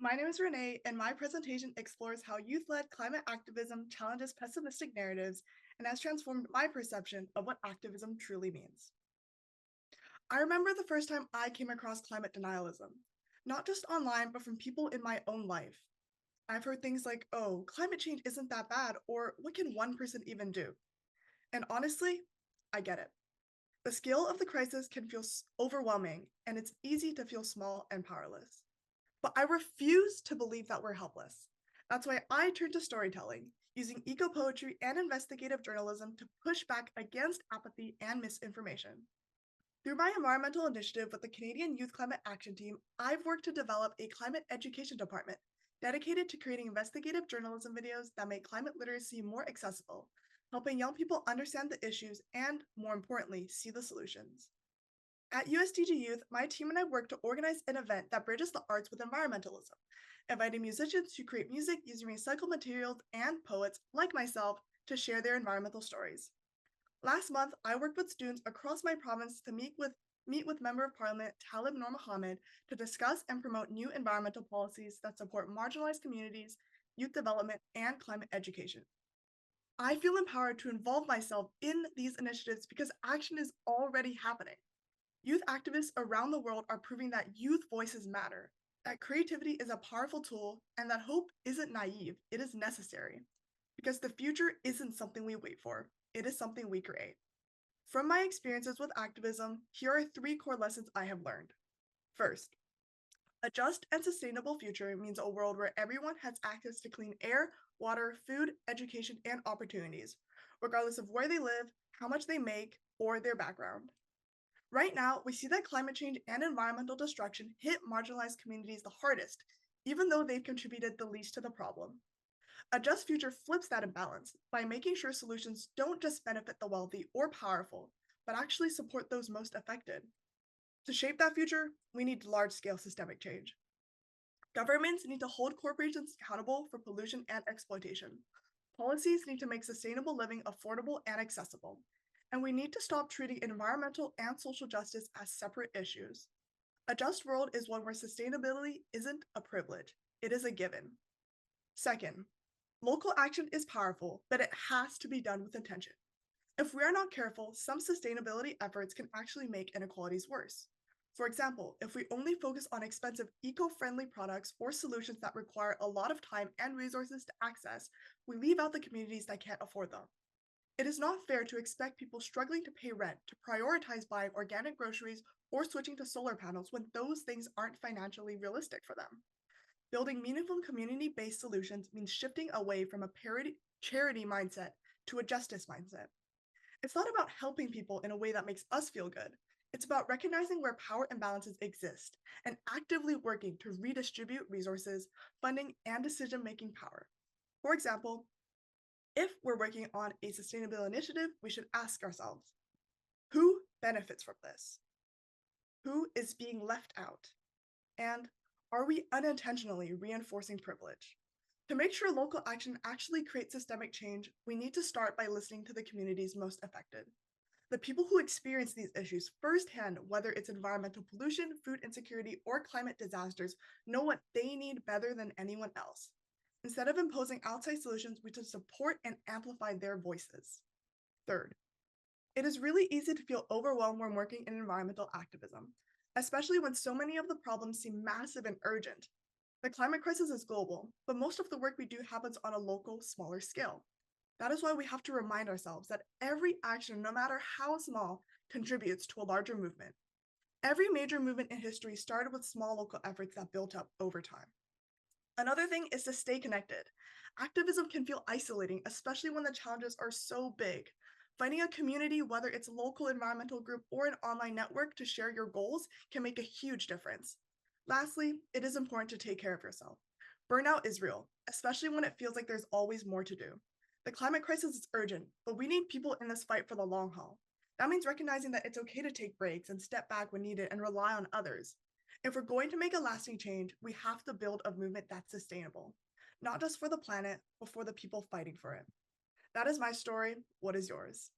My name is Renee, and my presentation explores how youth-led climate activism challenges pessimistic narratives and has transformed my perception of what activism truly means. I remember the first time I came across climate denialism, not just online, but from people in my own life. I've heard things like, oh, climate change isn't that bad, or what can one person even do? And honestly, I get it. The scale of the crisis can feel overwhelming, and it's easy to feel small and powerless. But I refuse to believe that we're helpless. That's why I turned to storytelling, using eco poetry and investigative journalism to push back against apathy and misinformation. Through my environmental initiative with the Canadian Youth Climate Action Team, I've worked to develop a climate education department dedicated to creating investigative journalism videos that make climate literacy more accessible, helping young people understand the issues and, more importantly, see the solutions. At USDG Youth, my team and I work to organize an event that bridges the arts with environmentalism, inviting musicians to create music using recycled materials and poets like myself to share their environmental stories. Last month, I worked with students across my province to meet with Member of Parliament Talib Noor Mohammed to discuss and promote new environmental policies that support marginalized communities, youth development, and climate education. I feel empowered to involve myself in these initiatives because action is already happening. Youth activists around the world are proving that youth voices matter, that creativity is a powerful tool, and that hope isn't naive, it is necessary. Because the future isn't something we wait for, it is something we create. From my experiences with activism, here are three core lessons I have learned. First, a just and sustainable future means a world where everyone has access to clean air, water, food, education, and opportunities, regardless of where they live, how much they make, or their background. Right now, we see that climate change and environmental destruction hit marginalized communities the hardest, even though they've contributed the least to the problem. A just future flips that imbalance by making sure solutions don't just benefit the wealthy or powerful, but actually support those most affected. To shape that future, we need large-scale systemic change. Governments need to hold corporations accountable for pollution and exploitation. Policies need to make sustainable living affordable and accessible. And we need to stop treating environmental and social justice as separate issues. A just world is one where sustainability isn't a privilege, it is a given. Second, local action is powerful, but it has to be done with intention. If we are not careful, some sustainability efforts can actually make inequalities worse. For example, if we only focus on expensive eco-friendly products or solutions that require a lot of time and resources to access, we leave out the communities that can't afford them. It is not fair to expect people struggling to pay rent to prioritize buying organic groceries or switching to solar panels when those things aren't financially realistic for them. Building meaningful community-based solutions means shifting away from a charity mindset to a justice mindset. It's not about helping people in a way that makes us feel good. It's about recognizing where power imbalances exist and actively working to redistribute resources, funding, and decision-making power. For example, if we're working on a sustainable initiative, we should ask ourselves, who benefits from this? Who is being left out? And are we unintentionally reinforcing privilege? To make sure local action actually creates systemic change, we need to start by listening to the communities most affected. The people who experience these issues firsthand, whether it's environmental pollution, food insecurity, or climate disasters, know what they need better than anyone else. Instead of imposing outside solutions, we should support and amplify their voices. Third, it is really easy to feel overwhelmed when working in environmental activism, especially when so many of the problems seem massive and urgent. The climate crisis is global, but most of the work we do happens on a local, smaller scale. That is why we have to remind ourselves that every action, no matter how small, contributes to a larger movement. Every major movement in history started with small local efforts that built up over time. Another thing is to stay connected. Activism can feel isolating, especially when the challenges are so big. Finding a community, whether it's a local environmental group or an online network to share your goals, can make a huge difference. Lastly, it is important to take care of yourself. Burnout is real, especially when it feels like there's always more to do. The climate crisis is urgent, but we need people in this fight for the long haul. That means recognizing that it's okay to take breaks and step back when needed and rely on others. If we're going to make a lasting change, we have to build a movement that's sustainable, not just for the planet, but for the people fighting for it. That is my story. What is yours?